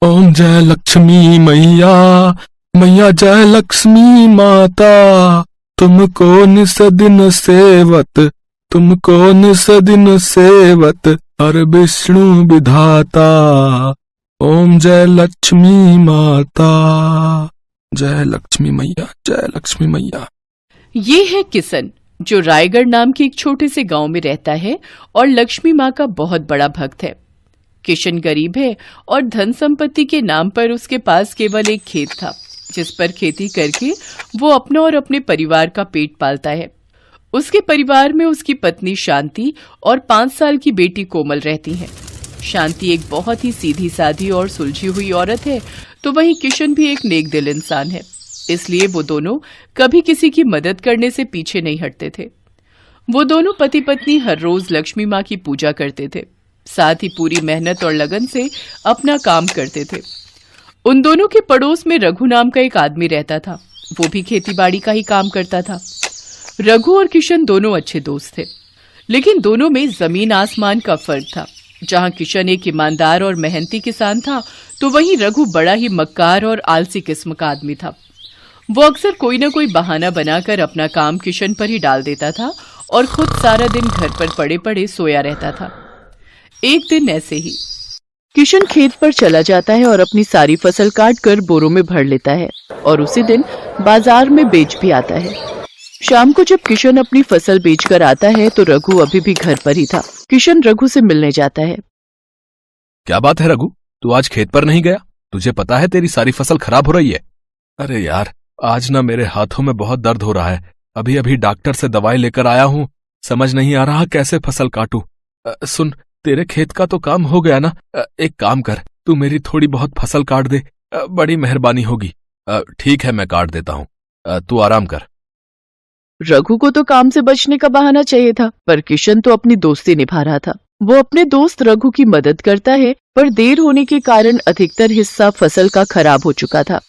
ओम जय लक्ष्मी मैया, मैया जय लक्ष्मी माता। तुमको निस दिन सेवत, तुमको निस दिन सेवत, हर विष्णु विधाता। ओम जय लक्ष्मी माता, जय लक्ष्मी मैया, जय लक्ष्मी मैया। ये है किशन, जो रायगढ़ नाम के एक छोटे से गांव में रहता है और लक्ष्मी माँ का बहुत बड़ा भक्त है। किशन गरीब है और धन संपत्ति के नाम पर उसके पास केवल एक खेत था, जिस पर खेती करके वो अपना और अपने परिवार का पेट पालता है। उसके परिवार में उसकी पत्नी शांति और 5 साल की बेटी कोमल रहती हैं। शांति एक बहुत ही सीधी साधी और सुलझी हुई औरत है, तो वहीं किशन भी एक नेक दिल इंसान है। इसलिए वो दोनों कभी किसी की मदद करने से पीछे नहीं हटते थे। वो दोनों पति पत्नी हर रोज लक्ष्मी माँ की पूजा करते थे, साथ ही पूरी मेहनत और लगन से अपना काम करते थे। उन दोनों के पड़ोस में रघु नाम का एक आदमी रहता था। वो भी खेतीबाड़ी का ही काम करता था। रघु और किशन दोनों अच्छे दोस्त थे, लेकिन दोनों में जमीन आसमान का फर्क था। जहां किशन एक ईमानदार और मेहनती किसान था, तो वहीं रघु बड़ा ही मक्कार और आलसी किस्म का आदमी था। वो अक्सर कोई न कोई बहाना बनाकर अपना काम किशन पर ही डाल देता था और खुद सारा दिन घर पर पड़े पड़े सोया रहता था। एक दिन ऐसे ही किशन खेत पर चला जाता है और अपनी सारी फसल काट कर बोरों में भर लेता है और उसी दिन बाजार में बेच भी आता है। शाम को जब किशन अपनी फसल बेचकर आता है तो रघु अभी भी घर पर ही था। किशन रघु से मिलने जाता है। क्या बात है रघु, तू आज खेत पर नहीं गया? तुझे पता है तेरी सारी फसल खराब हो रही है। अरे यार, आज ना मेरे हाथों में बहुत दर्द हो रहा है। अभी अभी डॉक्टर से दवाई लेकर आया हूँ, समझ नहीं आ रहा कैसे फसल काटूं। सुन, तेरे खेत का तो काम हो गया ना, एक काम कर, तू मेरी थोड़ी बहुत फसल काट दे, बड़ी मेहरबानी होगी। ठीक है, मैं काट देता हूँ, तू आराम कर। रघु को तो काम से बचने का बहाना चाहिए था, पर किशन तो अपनी दोस्ती निभा रहा था। वो अपने दोस्त रघु की मदद करता है, पर देर होने के कारण अधिकतर हिस्सा फसल का खराब हो चुका था।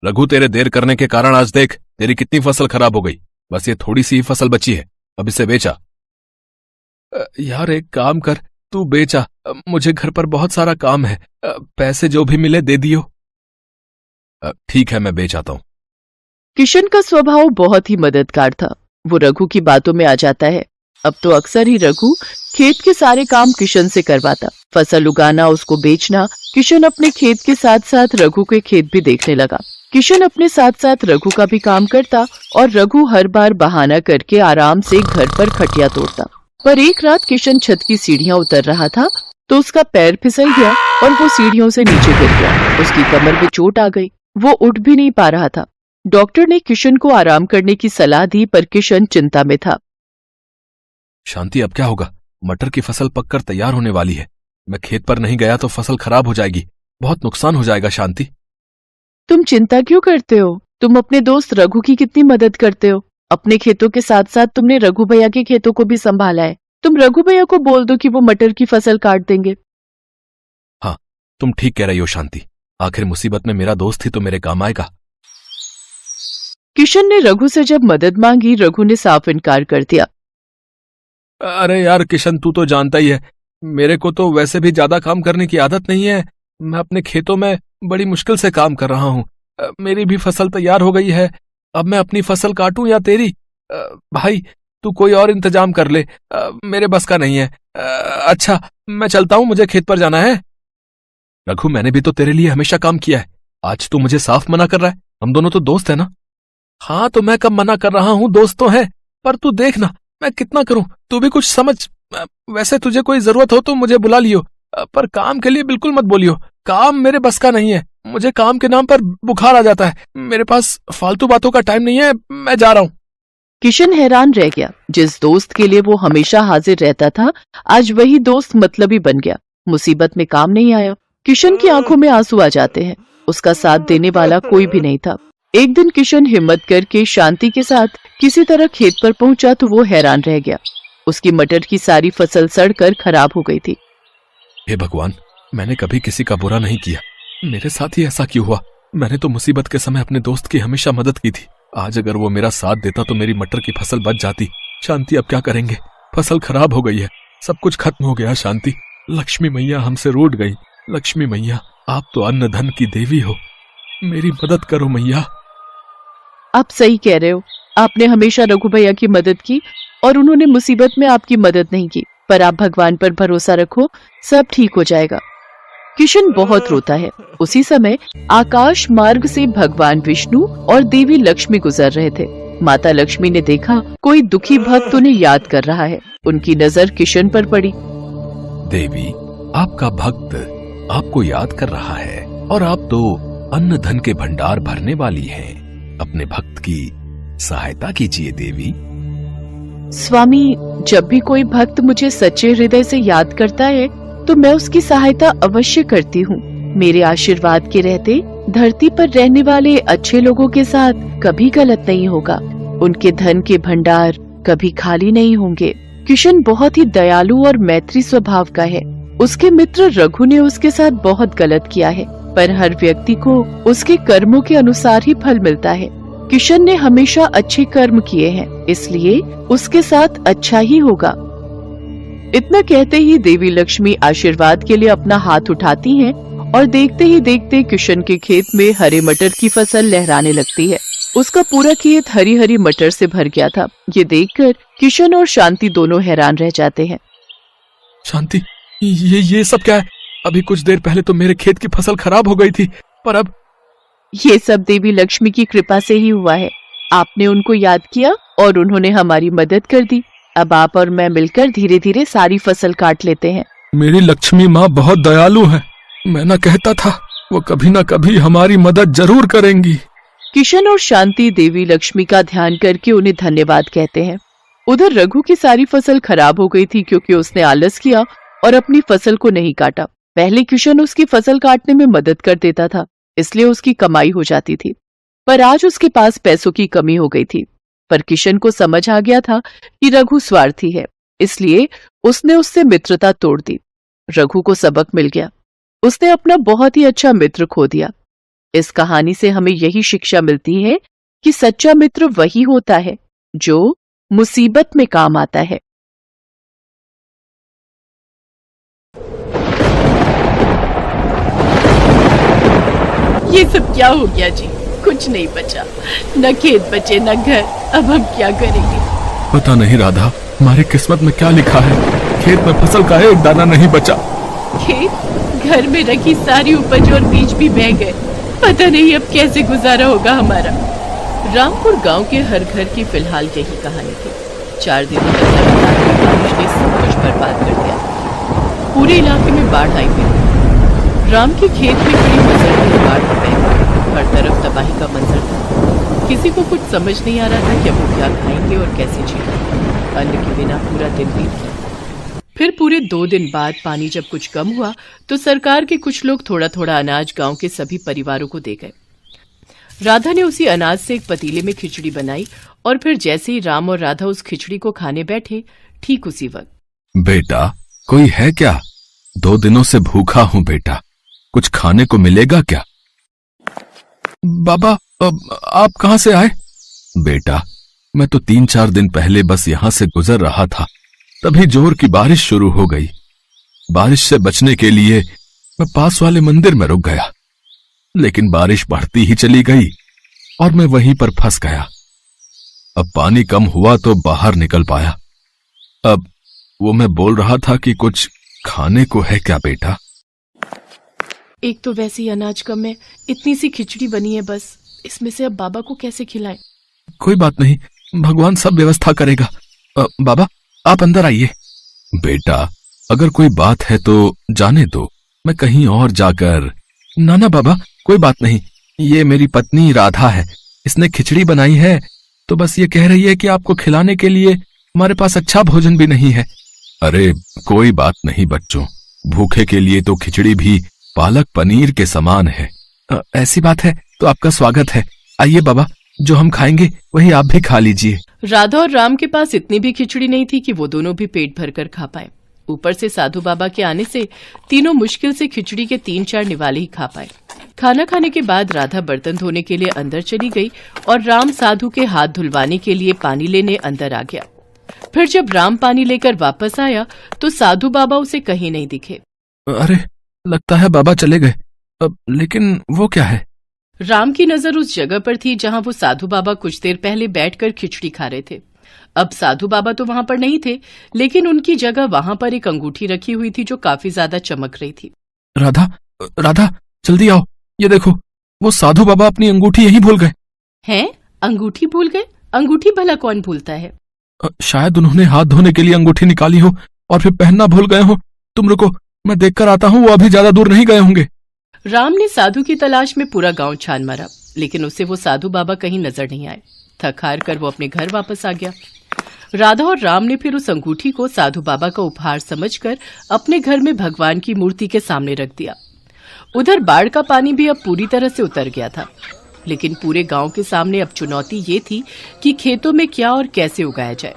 रघु, तेरे देर करने के कारण आज देख तेरी कितनी फसल खराब हो गई। बस ये थोड़ी सी ही फसल बची है, अब इसे बेचा। यार एक काम कर, तू बेचा, मुझे घर पर बहुत सारा काम है, पैसे जो भी मिले दे दियो। ठीक है, मैं बेच आता हूँ। किशन का स्वभाव बहुत ही मददगार था। वो रघु की बातों में आ जाता है। अब तो अक्सर ही रघु खेत के सारे काम किशन से करवाता। फसल उगाना, उसको बेचना। किशन अपने खेत के साथ साथ रघु के खेत भी देखने लगा। किशन अपने साथ साथ रघु का भी काम करता और रघु हर बार बहाना करके आराम से घर पर खटिया तोड़ता। पर एक रात किशन छत की सीढ़ियां उतर रहा था तो उसका पैर फिसल गया और वो सीढ़ियों से नीचे गिर गया। उसकी कमर में चोट आ गई, वो उठ भी नहीं पा रहा था। डॉक्टर ने किशन को आराम करने की सलाह दी, पर किशन चिंता में था। शांति, अब क्या होगा? मटर की फसल पककर तैयार होने वाली है। मैं खेत पर नहीं गया तो फसल खराब हो जाएगी, बहुत नुकसान हो जाएगा। शांति, तुम चिंता क्यों करते हो? तुम अपने दोस्त रघु की कितनी मदद करते हो। अपने खेतों के साथ साथ तुमने रघु भैया के खेतों को भी संभाला है। तुम रघु भैया को बोल दो कि वो मटर की फसल काट देंगे। हाँ, तुम ठीक कह रही हो शांति, आखिर मुसीबत में मेरा दोस्त ही तो मेरे काम आएगा। किशन ने रघु से जब मदद मांगी, रघु ने साफ इनकार कर दिया। अरे यार किशन, तू तो जानता ही है, मेरे को तो वैसे भी ज्यादा काम करने की आदत नहीं है। मैं अपने खेतों में बड़ी मुश्किल से काम कर रहा हूँ। मेरी भी फसल तैयार हो गई है, अब मैं अपनी फसल काटूं या तेरी? भाई तू कोई और इंतजाम कर ले, मेरे बस का नहीं है। अच्छा, मैं चलता हूं, मुझे खेत पर जाना है। रघु, मैंने भी तो तेरे लिए हमेशा काम किया है, आज तू मुझे साफ मना कर रहा है? हम दोनों तो दोस्त है ना। हाँ, तो मैं कब मना कर रहा हूँ, दोस्त तो है, पर तू देखना मैं कितना करूं, तू भी कुछ समझ। वैसे तुझे कोई जरूरत हो तो मुझे बुला लियो, पर काम के लिए बिल्कुल मत बोलियो। काम मेरे बस का नहीं है, मुझे काम के नाम पर बुखार आ जाता है। मेरे पास फालतू बातों का टाइम नहीं है, मैं जा रहा हूँ। किशन हैरान रह गया। जिस दोस्त के लिए वो हमेशा हाजिर रहता था, आज वही दोस्त मतलबी बन गया, मुसीबत में काम नहीं आया। किशन की आंखों में आंसू आ जाते हैं। उसका साथ देने वाला कोई भी नहीं था। एक दिन किशन हिम्मत करके शांति के साथ किसी तरह खेत पर पहुंचा तो वो हैरान रह गया। उसकी मटर की सारी फसल सड़कर खराब हो गई थी। हे भगवान, मैंने कभी किसी का बुरा नहीं किया, मेरे साथ ही ऐसा क्यों हुआ? मैंने तो मुसीबत के समय अपने दोस्त की हमेशा मदद की थी। आज अगर वो मेरा साथ देता तो मेरी मटर की फसल बच जाती। शांति, अब क्या करेंगे? फसल खराब हो गई है, सब कुछ खत्म हो गया। शांति, लक्ष्मी मैया हमसे रूठ गई। लक्ष्मी मैया, आप तो अन्न धन की देवी हो, मेरी मदद करो मैया। आप सही कह रहे हो। आपने हमेशा रघु भैया की मदद की और उन्होंने मुसीबत में आपकी मदद नहीं की, पर आप भगवान पर भरोसा रखो, सब ठीक हो जाएगा। किशन बहुत रोता है। उसी समय आकाश मार्ग से भगवान विष्णु और देवी लक्ष्मी गुजर रहे थे। माता लक्ष्मी ने देखा कोई दुखी भक्त उन्हें याद कर रहा है। उनकी नजर किशन पर पड़ी। देवी, आपका भक्त आपको याद कर रहा है और आप तो अन्न धन के भंडार भरने वाली हैं। अपने भक्त की सहायता कीजिए देवी। स्वामी, जब भी कोई भक्त मुझे सच्चे हृदय से याद करता है तो मैं उसकी सहायता अवश्य करती हूँ। मेरे आशीर्वाद के रहते धरती पर रहने वाले अच्छे लोगों के साथ कभी गलत नहीं होगा। उनके धन के भंडार कभी खाली नहीं होंगे। किशन बहुत ही दयालु और मैत्री स्वभाव का है। उसके मित्र रघु ने उसके साथ बहुत गलत किया है, पर हर व्यक्ति को उसके कर्मों के अनुसार ही फल मिलता है। किशन ने हमेशा अच्छे कर्म किए हैं, इसलिए उसके साथ अच्छा ही होगा। इतना कहते ही देवी लक्ष्मी आशीर्वाद के लिए अपना हाथ उठाती हैं और देखते ही देखते किशन के खेत में हरे मटर की फसल लहराने लगती है। उसका पूरा खेत हरी हरी मटर से भर गया था। ये देखकर किशन और शांति दोनों हैरान रह जाते हैं। शांति, ये सब क्या है? अभी कुछ देर पहले तो मेरे खेत की फसल खराब हो गई थी, पर अब ये सब देवी लक्ष्मी की कृपा से ही हुआ है। आपने उनको याद किया और उन्होंने हमारी मदद कर दी। अब आप और मैं मिलकर धीरे धीरे सारी फसल काट लेते हैं। मेरी लक्ष्मी माँ बहुत दयालु है। मैं न कहता था, वो कभी न कभी हमारी मदद जरूर करेंगी। किशन और शांति देवी लक्ष्मी का ध्यान करके उन्हें धन्यवाद कहते हैं। उधर रघु की सारी फसल खराब हो गई थी क्योंकि उसने आलस किया और अपनी फसल को नहीं काटा। पहले किशन उसकी फसल काटने में मदद कर देता था, इसलिए उसकी कमाई हो जाती थी। पर आज उसके पास पैसों की कमी हो गई थी। पर किशन को समझ आ गया था कि रघु स्वार्थी है, इसलिए उसने उससे मित्रता तोड़ दी। रघु को सबक मिल गया। उसने अपना बहुत ही अच्छा मित्र खो दिया। इस कहानी से हमें यही शिक्षा मिलती है कि सच्चा मित्र वही होता है जो मुसीबत में काम आता है। ये सब क्या हो गया जी? कुछ नहीं बचा, न खेत बचे न घर। अब हम क्या करेंगे? पता नहीं राधा, हमारी किस्मत में क्या लिखा है। खेत में फसल का एक दाना नहीं बचा। खेत, घर में रखी सारी उपज और बीज भी बह गए। पता नहीं अब कैसे गुजारा होगा हमारा। रामपुर गांव के हर घर की फिलहाल यही कहानी थी। 4 दिनों तक लगातार बारिश ने सब कुछ बर्बाद कर दिया। पूरे इलाके में बाढ़ आई हुई। राम के खेत में खड़ी फसल भी बाढ़ में बह गई। हर तरफ तबाही का मंजर था। किसी को कुछ समझ नहीं आ रहा था कि अब वो क्या खाएंगे और कैसे जिएंगे। अन्न के बिना पूरा दिन बीत गया। फिर पूरे 2 दिन बाद पानी जब कुछ कम हुआ तो सरकार के कुछ लोग थोड़ा थोड़ा अनाज गांव के सभी परिवारों को दे गए। राधा ने उसी अनाज से एक पतीले में खिचड़ी बनाई और फिर जैसे ही राम और राधा उस खिचड़ी को खाने बैठे, ठीक उसी वक्त, बेटा, कोई है क्या? 2 दिनों से भूखा हूँ बेटा, कुछ खाने को मिलेगा क्या? बाबा, आप कहाँ से आए? बेटा, मैं तो 3-4 दिन पहले बस यहाँ से गुजर रहा था, तभी जोर की बारिश शुरू हो गई। बारिश से बचने के लिए मैं पास वाले मंदिर में रुक गया, लेकिन बारिश बढ़ती ही चली गई और मैं वहीं पर फंस गया। अब पानी कम हुआ तो बाहर निकल पाया। अब वो मैं बोल रहा था कि कुछ खाने को है क्या बेटा? एक तो वैसे ही अनाज कम है, इतनी सी खिचड़ी बनी है बस, इसमें से अब बाबा को कैसे खिलाएं? कोई बात नहीं, भगवान सब व्यवस्था करेगा। बाबा, आप अंदर आइए। बेटा, अगर कोई बात है तो जाने दो, मैं कहीं और जाकर। ना बाबा, कोई बात नहीं, ये मेरी पत्नी राधा है, इसने खिचड़ी बनाई है, तो बस ये कह रही है कि आपको खिलाने के लिए हमारे पास अच्छा भोजन भी नहीं है। अरे कोई बात नहीं बच्चों, भूखे के लिए तो खिचड़ी भी पालक पनीर के समान है। ऐसी बात है तो आपका स्वागत है। आइए बाबा, जो हम खाएंगे वही आप भी खा लीजिए। राधा और राम के पास इतनी भी खिचड़ी नहीं थी कि वो दोनों भी पेट भरकर खा पाए। ऊपर से साधु बाबा के आने से तीनों मुश्किल से खिचड़ी के 3-4 निवाले ही खा पाए। खाना खाने के बाद राधा बर्तन धोने के लिए अंदर चली गई और राम साधु के हाथ धुलवाने के लिए पानी लेने अंदर आ गया। फिर जब राम पानी लेकर वापस आया तो साधु बाबा उसे कहीं नहीं दिखे। अरे, लगता है बाबा चले गए। लेकिन वो क्या है? राम की नजर उस जगह पर थी जहां वो साधु बाबा कुछ देर पहले बैठकर खिचड़ी खा रहे थे। अब साधु बाबा तो वहां पर नहीं थे, लेकिन उनकी जगह वहां पर एक अंगूठी रखी हुई थी जो काफी ज्यादा चमक रही थी। राधा, राधा, जल्दी आओ, ये देखो, वो साधु बाबा अपनी अंगूठी यहीं भूल गए। हैं? अंगूठी भूल गए? अंगूठी भला कौन भूलता है? शायद उन्होंने हाथ धोने के लिए अंगूठी निकाली हो और फिर पहनना भूल गए हो। तुम रुको, मैं देखकर आता हूँ, वो अभी ज्यादा दूर नहीं गए होंगे। राम ने साधु की तलाश में पूरा गांव छान मारा, लेकिन उसे वो साधु बाबा कहीं नजर नहीं आए। थक हार कर वो अपने घर वापस आ गया। राधा और राम ने फिर उस अंगूठी को साधु बाबा का उपहार समझकर अपने घर में भगवान की मूर्ति के सामने रख दिया। उधर बाढ़ का पानी भी अब पूरी तरह से उतर गया था, लेकिन पूरे गांव के सामने अब चुनौती ये थी कि खेतों में क्या और कैसे उगाया जाए,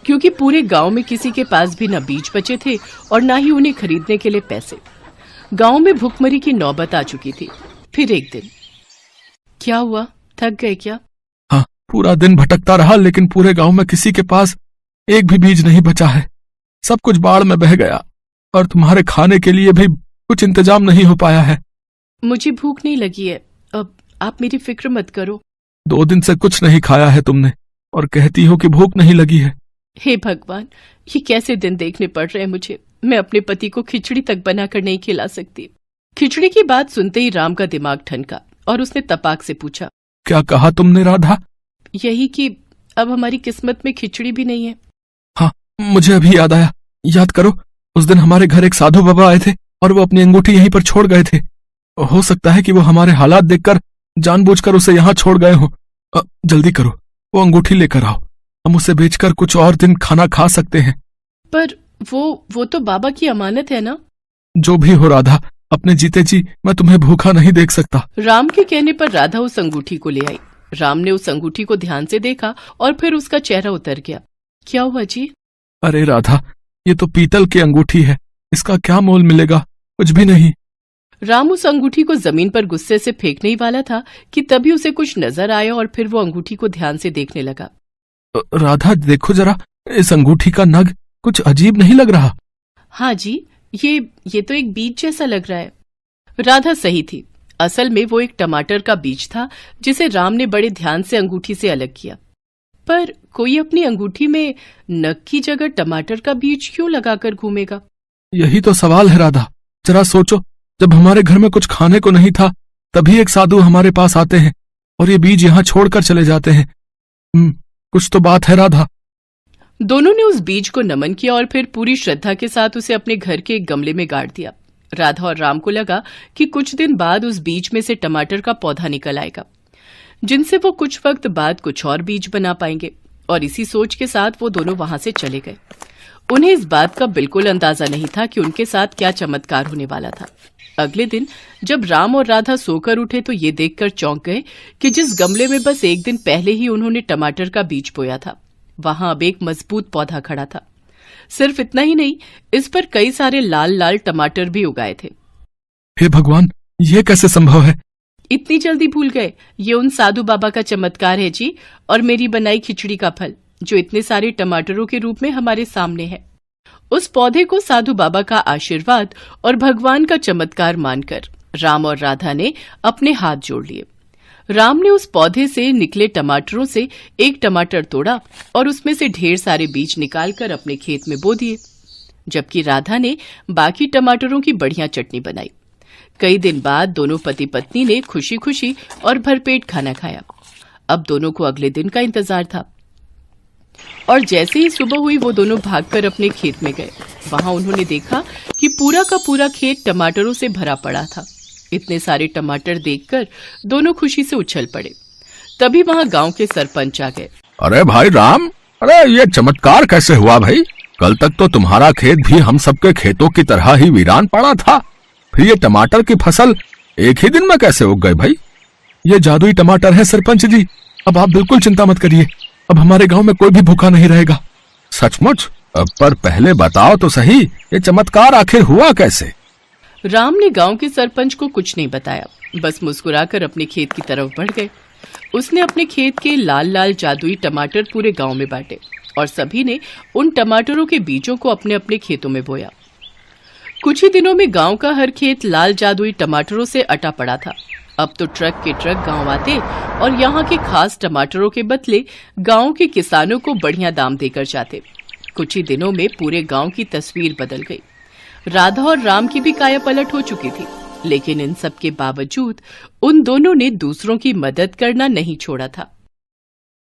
क्योंकि पूरे गांव में किसी के पास भी न बीज बचे थे और न ही उन्हें खरीदने के लिए पैसे। गांव में भूखमरी की नौबत आ चुकी थी। फिर एक दिन क्या हुआ? थक गए क्या? हाँ, पूरा दिन भटकता रहा, लेकिन पूरे गांव में किसी के पास एक भी बीज नहीं बचा है। सब कुछ बाढ़ में बह गया और तुम्हारे खाने के लिए भी कुछ इंतजाम नहीं हो पाया है। मुझे भूख नहीं लगी है, अब आप मेरी फिक्र मत करो। 2 दिन से कुछ नहीं खाया है तुमने और कहती हो कि भूख नहीं लगी है। हे भगवान, ये कैसे दिन देखने पड़ रहे हैं मुझे। मैं अपने पति को खिचड़ी तक बनाकर नहीं खिला सकती। खिचड़ी की बात सुनते ही राम का दिमाग ठनका और उसने तपाक से पूछा, क्या कहा तुमने राधा? यही कि अब हमारी किस्मत में खिचड़ी भी नहीं है। हाँ, मुझे अभी याद आया। याद करो, उस दिन हमारे घर एक साधु बाबा आए थे और वो अपनी अंगूठी यहीं पर छोड़ गए थे। हो सकता है कि वो हमारे हालात देखकर जानबूझकर उसे यहाँ छोड़ गए हो। जल्दी करो, वो अंगूठी लेकर आओ, हम उसे बेचकर कुछ और दिन खाना खा सकते हैं। पर वो तो बाबा की अमानत है ना? जो भी हो राधा, अपने जीते जी मैं तुम्हें भूखा नहीं देख सकता। राम के कहने पर राधा उस अंगूठी को ले आई। राम ने उस अंगूठी को ध्यान से देखा और फिर उसका चेहरा उतर गया। क्या हुआ जी? अरे राधा, ये तो पीतल की अंगूठी है, इसका क्या मोल मिलेगा? कुछ भी नहीं। राम उस अंगूठी को जमीन पर गुस्से से फेंकने ही वाला था कि तभी उसे कुछ नजर आया और फिर वो अंगूठी को ध्यान से देखने लगा। राधा देखो जरा, इस अंगूठी का नग कुछ अजीब नहीं लग रहा? हाँ जी, ये तो एक बीज जैसा लग रहा है। राधा सही थी। असल में वो एक टमाटर का बीज था जिसे राम ने बड़े ध्यान से अंगूठी से अलग किया। पर कोई अपनी अंगूठी में नग की जगह टमाटर का बीज क्यों लगाकर घूमेगा? यही तो सवाल है राधा। जरा सोचो, जब हमारे घर में कुछ खाने को नहीं था तभी एक साधु हमारे पास आते हैं और ये बीज यहाँ छोड़कर चले जाते हैं। कुछ तो बात है राधा। दोनों ने उस बीज को नमन किया और फिर पूरी श्रद्धा के साथ उसे अपने घर के एक गमले में गाड़ दिया। राधा और राम को लगा कि कुछ दिन बाद उस बीज में से टमाटर का पौधा निकल आएगा, जिनसे वो कुछ वक्त बाद कुछ और बीज बना पाएंगे। और इसी सोच के साथ वो दोनों वहां से चले गए। उन्हें इस बात का बिल्कुल अंदाजा नहीं था कि उनके साथ क्या चमत्कार होने वाला था। अगले दिन जब राम और राधा सोकर उठे तो ये देखकर चौंक गए कि जिस गमले में बस एक दिन पहले ही उन्होंने टमाटर का बीज बोया था, वहां अब एक मजबूत पौधा खड़ा था। सिर्फ इतना ही नहीं, इस पर कई सारे लाल लाल टमाटर भी उगाए थे। हे भगवान, ये कैसे संभव है? इतनी जल्दी भूल गए? ये उन साधु बाबा का चमत्कार है जी, और मेरी बनाई खिचड़ी का फल, जो इतने सारे टमाटरों के रूप में हमारे सामने है। उस पौधे को साधु बाबा का आशीर्वाद और भगवान का चमत्कार मानकर राम और राधा ने अपने हाथ जोड़ लिए। राम ने उस पौधे से निकले टमाटरों से एक टमाटर तोड़ा और उसमें से ढेर सारे बीज निकालकर अपने खेत में बो दिए, जबकि राधा ने बाकी टमाटरों की बढ़िया चटनी बनाई। कई दिन बाद दोनों पति पत्नी ने खुशी खुशी और भरपेट खाना खाया। अब दोनों को अगले दिन का इंतजार था और जैसे ही सुबह हुई वो दोनों भागकर अपने खेत में गए। वहां उन्होंने देखा कि पूरा का पूरा खेत टमाटरों से भरा पड़ा था। इतने सारे टमाटर देखकर दोनों खुशी से उछल पड़े। तभी वहां गांव के सरपंच आ गए। अरे भाई राम, अरे ये चमत्कार कैसे हुआ भाई? कल तक तो तुम्हारा खेत भी हम सबके खेतों की तरह ही वीरान पड़ा था, फिर ये टमाटर की फसल एक ही दिन में कैसे उग गई भाई? ये जादुई टमाटर है सरपंच जी। अब आप बिल्कुल चिंता मत करिए, अब हमारे गांव में कोई भी भूखा नहीं रहेगा। सचमुच? पर पहले बताओ तो सही, ये चमत्कार आखिर हुआ कैसे? राम ने गांव के सरपंच को कुछ नहीं बताया, बस मुस्कुराकर अपने खेत की तरफ बढ़ गए। उसने अपने खेत के लाल लाल जादुई टमाटर पूरे गांव में बांटे और सभी ने उन टमाटरों के बीजों को अपने अपने खेतों में बोया। कुछ ही दिनों में गांव का हर खेत लाल जादुई टमाटरों से अटा पड़ा था। अब तो ट्रक के ट्रक गांव आते और यहाँ के खास टमाटरों के बदले गांव के किसानों को बढ़िया दाम देकर जाते। कुछ ही दिनों में पूरे गांव की तस्वीर बदल गई। राधा और राम की भी काया पलट हो चुकी थी, लेकिन इन सब के बावजूद उन दोनों ने दूसरों की मदद करना नहीं छोड़ा था।